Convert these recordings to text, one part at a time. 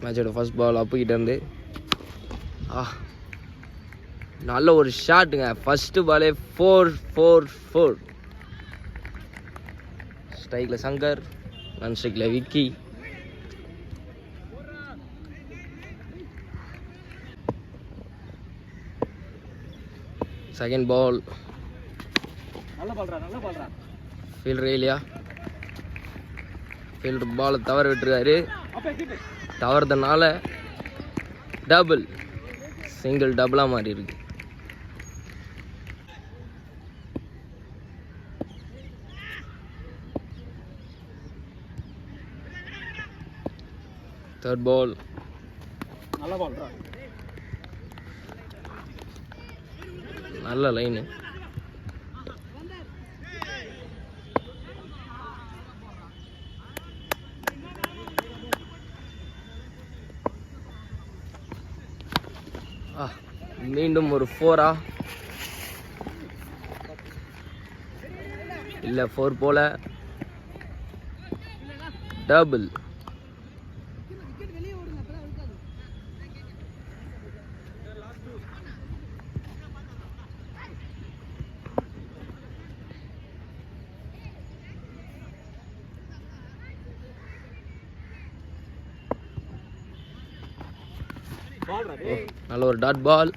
மேட்சோட first ball அப்புக்கிட்ட இருந்து நல்ல ஒரு ஷாட்டுங்க. ஃபர்ஸ்ட் பாலே 4-4-4. ஸ்ட்ரைக்கில் சங்கர், நான் ஸ்ட்ரைக்கில் விக்கி. செகண்ட் பால் ஃபீல்டர் இல்லையா, ஃபீல்டர் பாலை தவற விட்டுருக்காரு. தவறதுனால டபுள், சிங்கிள் டபுளாக மாறி இருக்கு. தேர்ட் பால் நல்ல லைனு. மீண்டும் ஒரு 4 இல்லை 4 போல டபுள். நல்ல ஒரு டாட் பால்.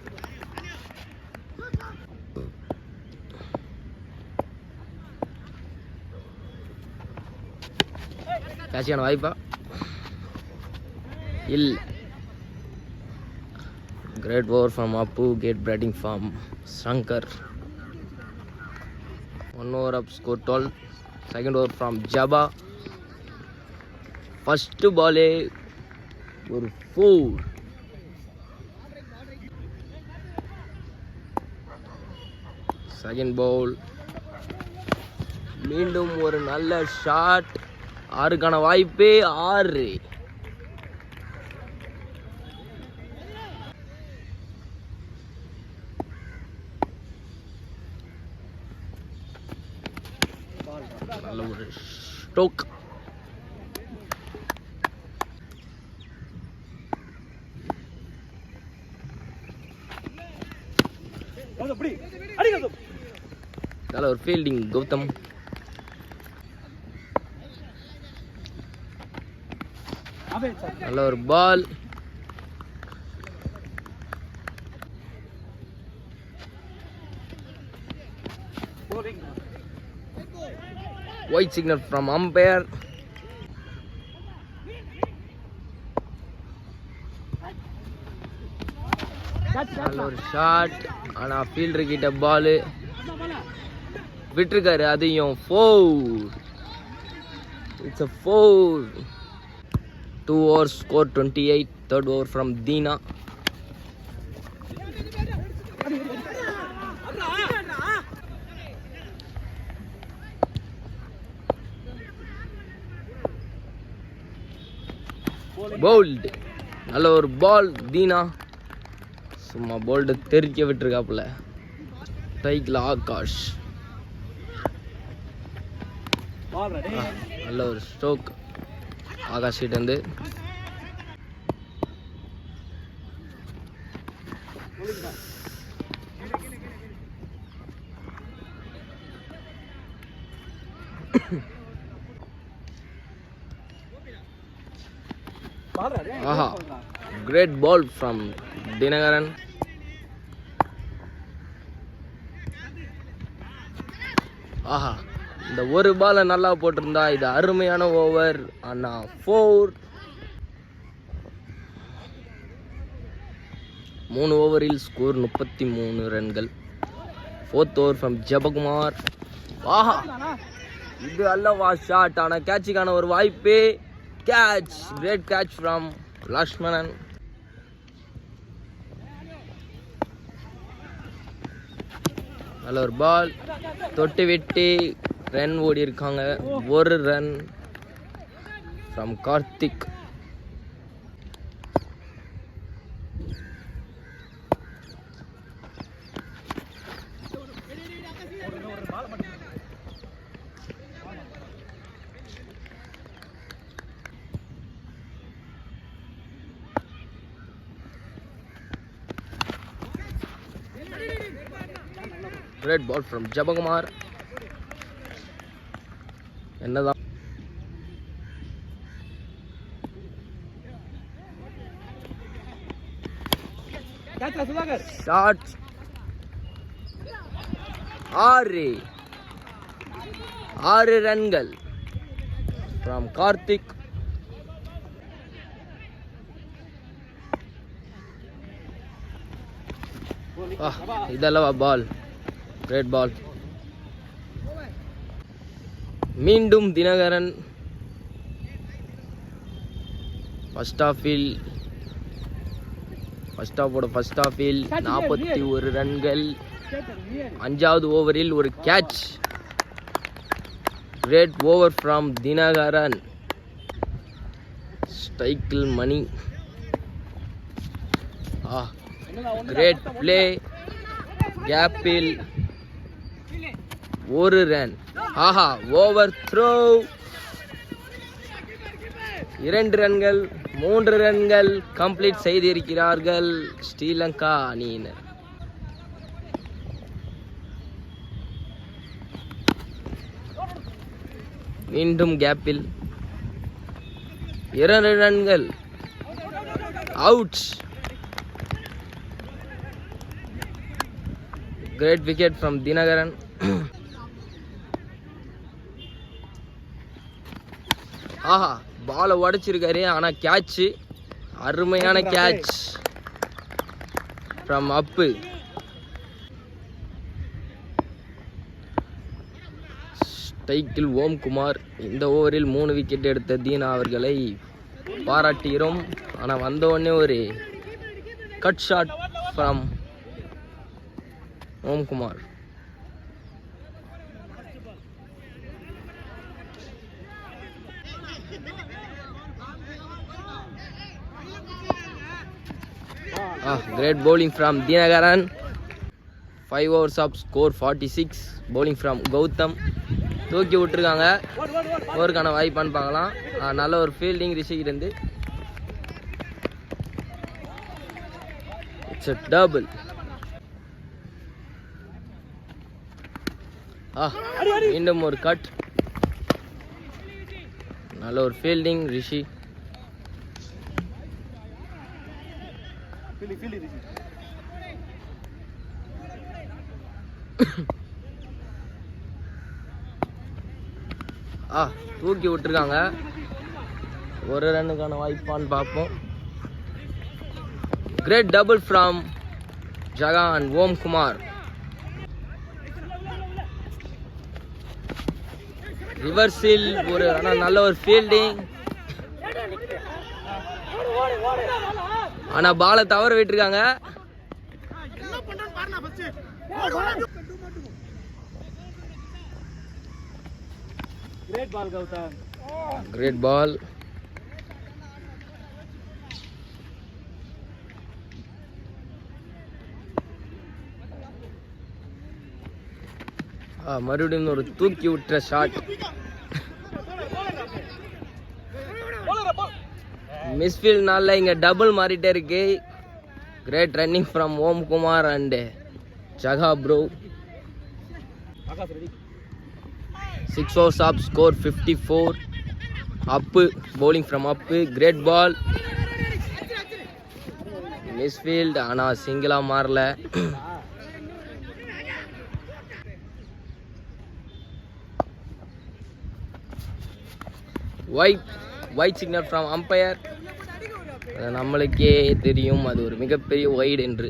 கேட்சியான வாய்ப்பா இல்ல. Great over from Appu, great batting from Shankar. 1 over up, score 12. Second over from Jabba. First ball ஒரு 4. செகண்ட் பால் மீண்டும் ஒரு நல்ல ஷாட். 6க்கான வாய்ப்பே 6. நல்ல ஒரு ஸ்ட்ரோக். நல்ல ஒரு ஃபீல்டிங் கௌதம். நல்ல ஒரு ball. White signal from umpire. நல்ல ஒரு ஷாட். ஆனால் ஃபீல்டர் கிட்ட பால் விட்டுருக்காரு, அதையும் 4. It's a 4. 2 overs, score 28. Third over from Dina. Bowled. நல்ல ஒரு பால் தீனா. சும்மா போல்டு தெரிக்க விட்டுருக்காப்புல. ஸ்ட்ரைக்கில் ஆகாஷ். நல்ல ஒரு ஸ்ட்ரோக் ஆகாஷ் கிட்ட இருந்து. ஆஹா, கிரேட் பால் ஃப்ரம் தினகரன். ஆஹா, இந்த ஒரு பாலை நல்லா போட்டிருந்தா இது அருமையான ஓவர். ஆனால் 4. 3 ஓவரில் ஸ்கோர் 33 ரன்கள். 4th over from Jabakumar. ஆஹா, இது அல்லவா ஷாட். ஆனால் கேட்சுக்கான ஒரு வாய்ப்பே. Catch, great catch from Lakshmanan. நல்ல ஒரு பால். தொட்டு விட்டு ரன் ஓடி இருக்காங்க. 1 run from Karthik. Great ball from Japakumar. என்னதான் ஷாட். 6 ரன்கள் ஃப்ரம் கார்த்திக். இதல்லவா பால். Great ball. மீண்டும் தினகரன். ஃபர்ஸ்ட் ஆஃபில் 41 ரன்கள். 5வது ஓவரில் ஒரு catch. Great over from Dinakaran. ஸ்ட்ரைக்கில் மணி. Great play. கேப்பில் 1 ரன். Over throw. 2 ரன்கள் 3 ரன்கள் கம்ப்ளீட் செய்திருக்கிறார்கள் ஸ்ரீலங்கா அணியினர். மீண்டும் கேப்பில் 2 ரன்கள். Out. Great wicket from Dhinakaran. பாலை உடைச்சிருக்காரு. ஆனால் கேட்ச். அருமையான கேட்ச் ஃப்ரம் அப்பு. ஸ்ட்ரைக்கில் ஓம்குமார். இந்த ஓவரில் 3 விக்கெட் எடுத்த தீனா அவர்களை பாராட்டுகிறோம். ஆனால் வந்த உடனே ஒரு cut shot from Omkumar. Great bowling from Dinagaran. 5 overs of score 46. Bowling from Gautam. தூக்கி விட்டுருக்காங்க. ஓவருக்கான வாய்ப்பான்னு பார்க்கலாம். நல்ல ஒரு ஃபீல்டிங் ரிஷிக் இருந்து. It's a double. மீண்டும் ஒரு கட். நல்ல ஒரு ஃபீல்டிங் ரிஷி. தூக்கி விட்டுருக்காங்க. 1 ரன்னுக்கான வாய்ப்பான்னு பார்ப்போம். Great double from Jagan Omkumar. ரிவர்ஸில் ஒரு நல்ல ஒரு ஃபீல்டிங். ஆனா பாலை தவற விட்டுருக்காங்க. Great ball. மறுபடியும் ஒரு தூக்கி விட்டுற ஷாட். மிஸ்ஃபீல்ட்னால இங்க டபுள் மாறிட்டே இருக்கு. Great running from Omkumar and Jaga bro. 6 overs of score 54. Appu bowling from Appu. Great ball. Misfield ஆனா சிங்கிளா மாறல. White signal from umpire. நம்மளுக்கே தெரியும் அது ஒரு மிகப்பெரிய ஒயிட் என்று.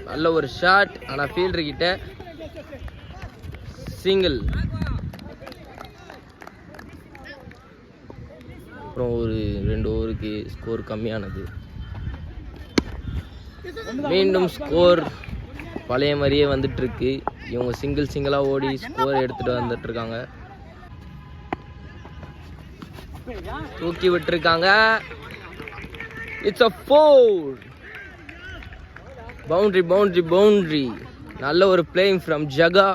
நல்ல ஒரு ஷாட். ஆனால் ஃபீல்டர் கிட்ட சிங்கிள். அப்புறம் ஒரு 2 ஓவருக்கு ஸ்கோர் கம்மியானது. மீண்டும் ஸ்கோர் பழைய மாதிரியே வந்துட்டு இருக்கு. இவங்க சிங்கிளாக ஓடி ஸ்கோர் எடுத்துட்டு வந்துட்டு இருக்காங்க. தூக்கி விட்டுருக்காங்க. It's a 4. பவுண்டரி. நல்ல ஒரு playing from Jaga.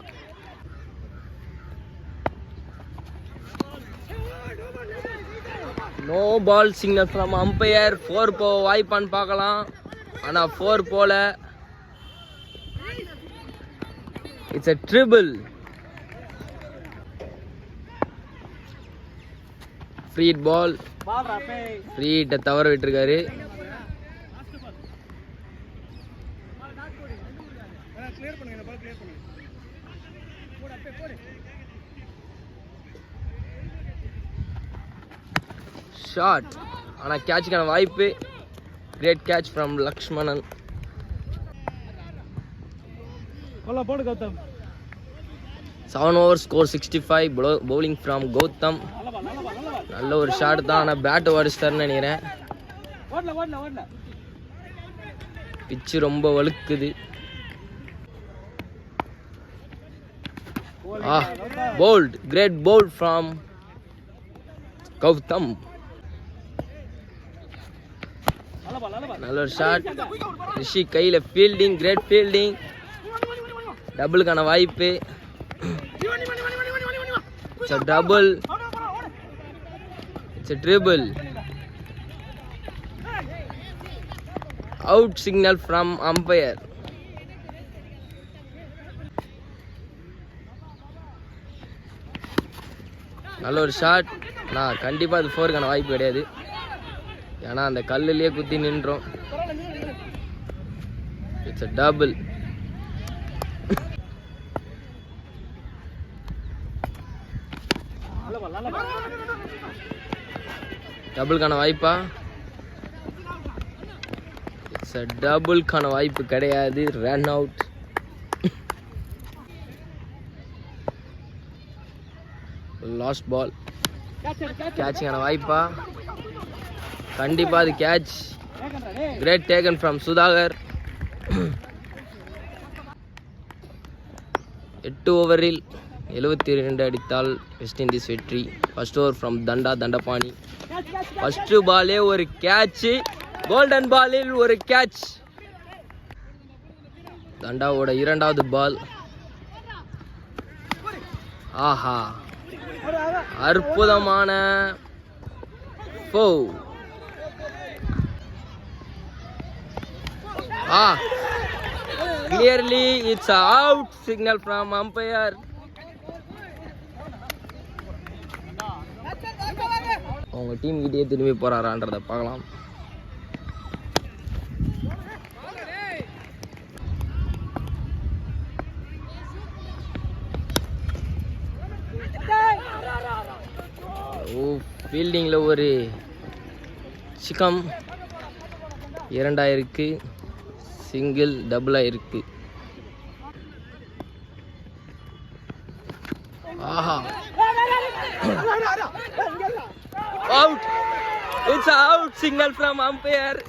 No ball signal from umpire. 4 போ வாய்ப்பான்னு பார்க்கலாம், ஆனால் 4 போல. It's a triple. Free ball. Free ஹிட்டை தவற விட்டுருக்காரு. ஷாட், ஆனால் கேட்சுக்கான வாய்ப்பு. Great catch from Lakshmanan. 7 over score 65. Bowling from Gautham. நல்ல ஒரு ஷாட் தான், ஆனால் பேட் உடச்சிட்டாருன்னு நினைக்கிறேன். பிச்சு ரொம்ப வழுக்குது. Bowled, great bowled from Gautham. நல்ல ஒரு ஷாட். ரிஷி கையில் ஃபீல்டிங், கிரேட் ஃபீல்டிங். டபுளுக்கான வாய்ப்பு. It's a double. It's a triple. Out signal from umpire. நல்ல ஒரு ஷாட். நான் கண்டிப்பாக அது 4க்கான வாய்ப்பு கிடையாது, ஏன்னா அந்த கல்லுலேயே குத்தி நின்றோம். It's a double. டபுள்கான வாய்ப்பா? இட்ஸ் a டபுள்கான வாய்ப்பு கிடையாது. Run out. Last ball. கேட்சுக்கான வாய்ப்பா? கண்டிப்பா அது catch. Great taken from Sudhakar. 8 ஓவரில் 72 அடித்தால் வெஸ்ட் இண்டீஸ் வெற்றி. First over from Dandapani. First பாலே ஒரு கேட்ச். கோல்டன் பாலில் ஒரு கேட்ச். தண்டாவோட 2வது பால். ஆஹா, அற்புதமான four. Clearly it's a out signal from umpire. அவங்க டீம் கிட்டே திரும்பி போறாரான்றத பார்க்கலாம். ஃபீல்டிங்கில் ஒரு சிக்கம் 2 சிங்கிள் டபுளாக இருக்கு. ஆஹா, out. It's out signal from umpire.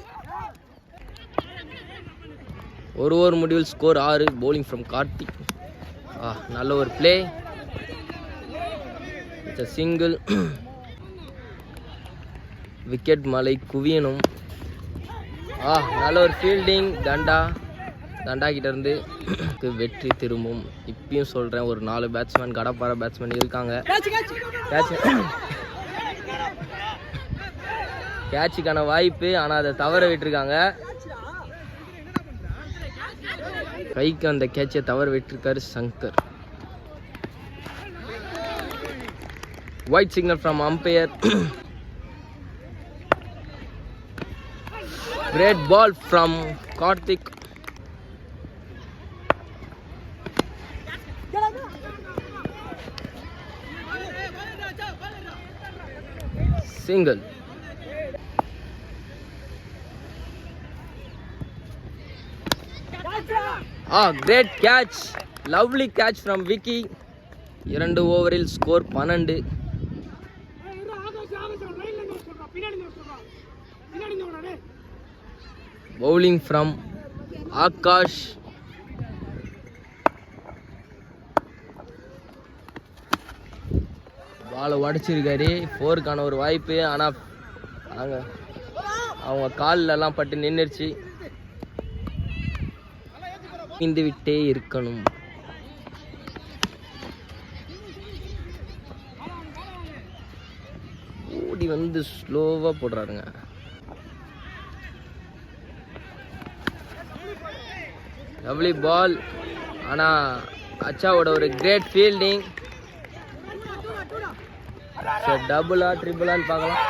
ஒரு ஓவர் முடிவில் ஸ்கோர் 6. Bowling from Karthik. நல்ல ஒரு பிளே. It's single. விக்கெட் மலை குவியணும். நல்ல ஒரு ஃபீல்டிங். தண்டா கிட்ட இருந்து வெற்றி திரும்பும். இப்பயும் சொல்கிறேன், ஒரு 4 பேட்ஸ்மேன் கடப்பார பேட்ஸ்மேன் இருக்காங்க. கேட்சுக்கான வாய்ப்பு, ஆனால் அதை தவற விட்டுருக்காங்க. கைக்கு அந்த கேட்சை தவற விட்டுருக்காரு Shankar. White signal from umpire. Great ball from Karthik. Single. Great catch. Lovely catch from Vicky. 2 ஓவரில் ஸ்கோர் 12. Bowling from Akash. பாலை உடச்சிருக்காரு. 4க்கான ஒரு வாய்ப்பு, ஆனால் அவங்க காலிலெல்லாம் பட்டு நின்றுச்சு. இந்து விட்டே இருக்கணும். பாதி வந்து ஸ்லோவாக போடுறாருங்க. லவ்லி பால். ஆனால் அச்சாவோட ஒரு கிரேட் ஃபீல்டிங். டபுளா ட்ரிபிளான்னு பார்க்கலாம்.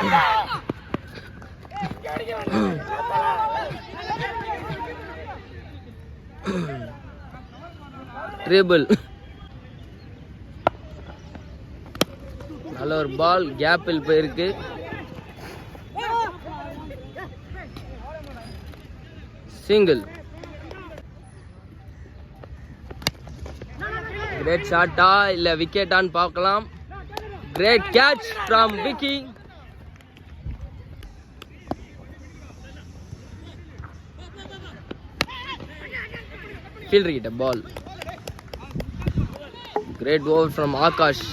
ட்ரிபிள். நல்ல ஒரு பால் கேப்பில் போயிருக்கு. சிங்கிள். கிரேட் ஷாட்டா இல்ல விக்கெட்டான்னு பார்க்கலாம். Great catch from Vicky. Fielder கிட்ட ball. Great over from Akash.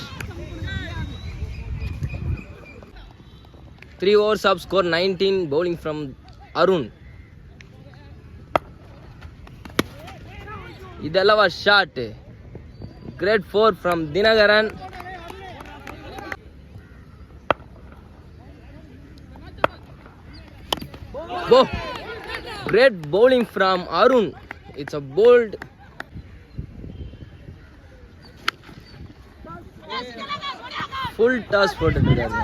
3 overs of score 19. Bowling from Arun. Idella shot. Grade 4 from Dinagaran. Oh, great bowling from Arun. It's a bold. Full toss போட்டுட்டாங்க.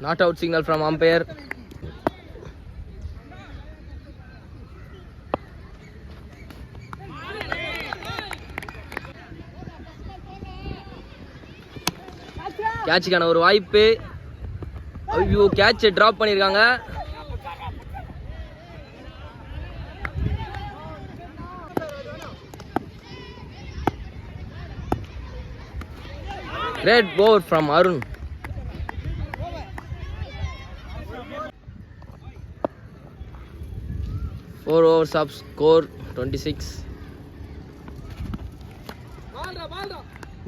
Not out signal from umpire. கேட்சுக்கான ஒரு வாய்ப்பு. ஐயோ, கேட்சை drop பண்ணியிருக்காங்க. Great over from Arun. Four overs of score 26.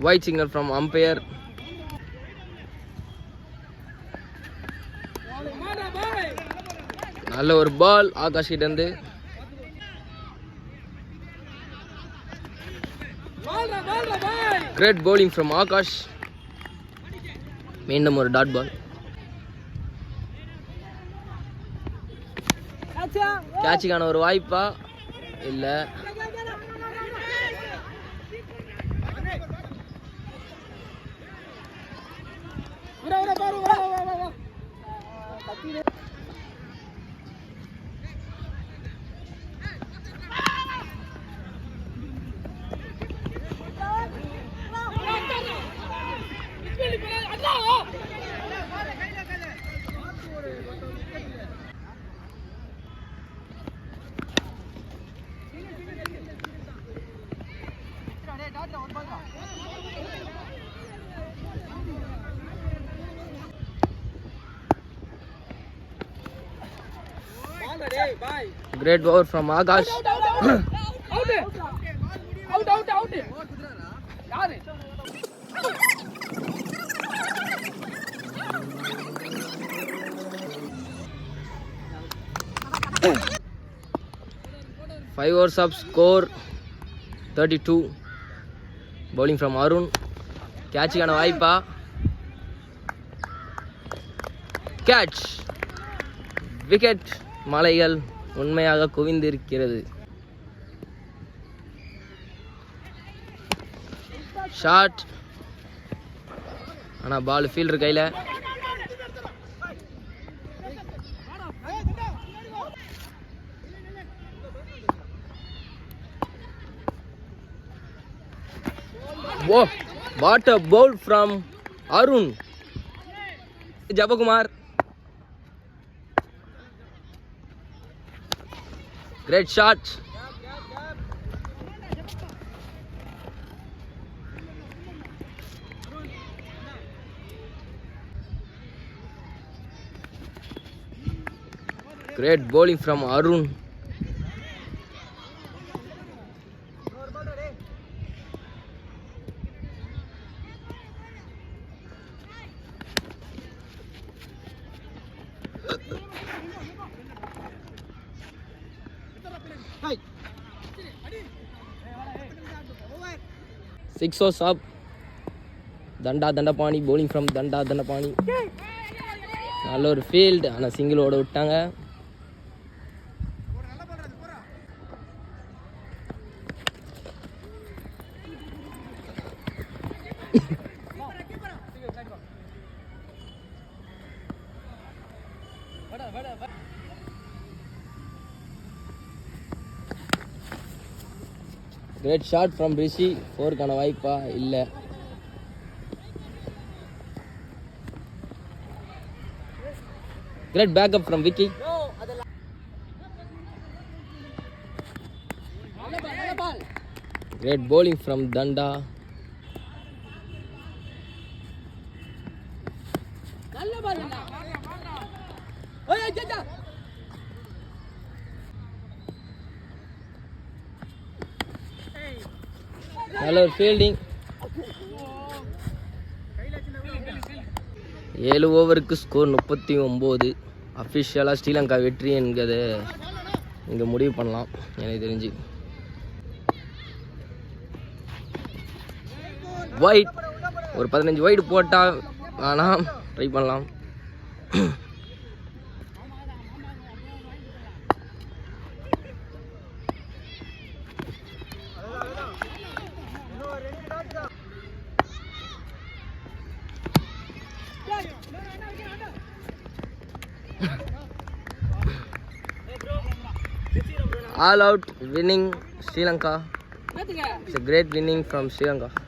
White signal from umpire. நல்ல ஒரு பால் ஆகாஷ் கிட்ட இருந்து. Great bowling from Akash. மீண்டும் ஒரு டாட் பால். கேட்சுக்கான ஒரு வாய்ப்பா இல்ல. Great over from Akash. Five overs of score 32. Bowling from Arun. Catch kana vaipa. Catch. Wicket. மலைகள் உண்மையாக குவிந்திருக்கிறது. ஷாட். ஆனா பால் ஃபீல்டர் கையில. Whoa, what a bowl from Arun. Jabakumar. Great shot. Great bowling from Arun. Six overs up Dandapani bowling from Dandapani. நல்ல ஒரு field, ஆனால் சிங்கிளோட விட்டாங்க. Great shot from Rishi. 4க்கான வாய்ப்பா இல்லை. Great backup from Vicky. Great bowling from Danda. நல்ல ஒரு ஃபீல்டிங். 7 ஓவருக்கு ஸ்கோர் 39. அஃபிஷியலாக ஸ்ரீலங்கா வெற்றி என்கிறத இங்கே முடிவு பண்ணலாம் எனக்கு தெரிஞ்சு. வைட் ஒரு 15 வைடு போட்டால் ஆனால் ட்ரை பண்ணலாம். All out winning Sri Lanka. It's a great winning from Sri Lanka.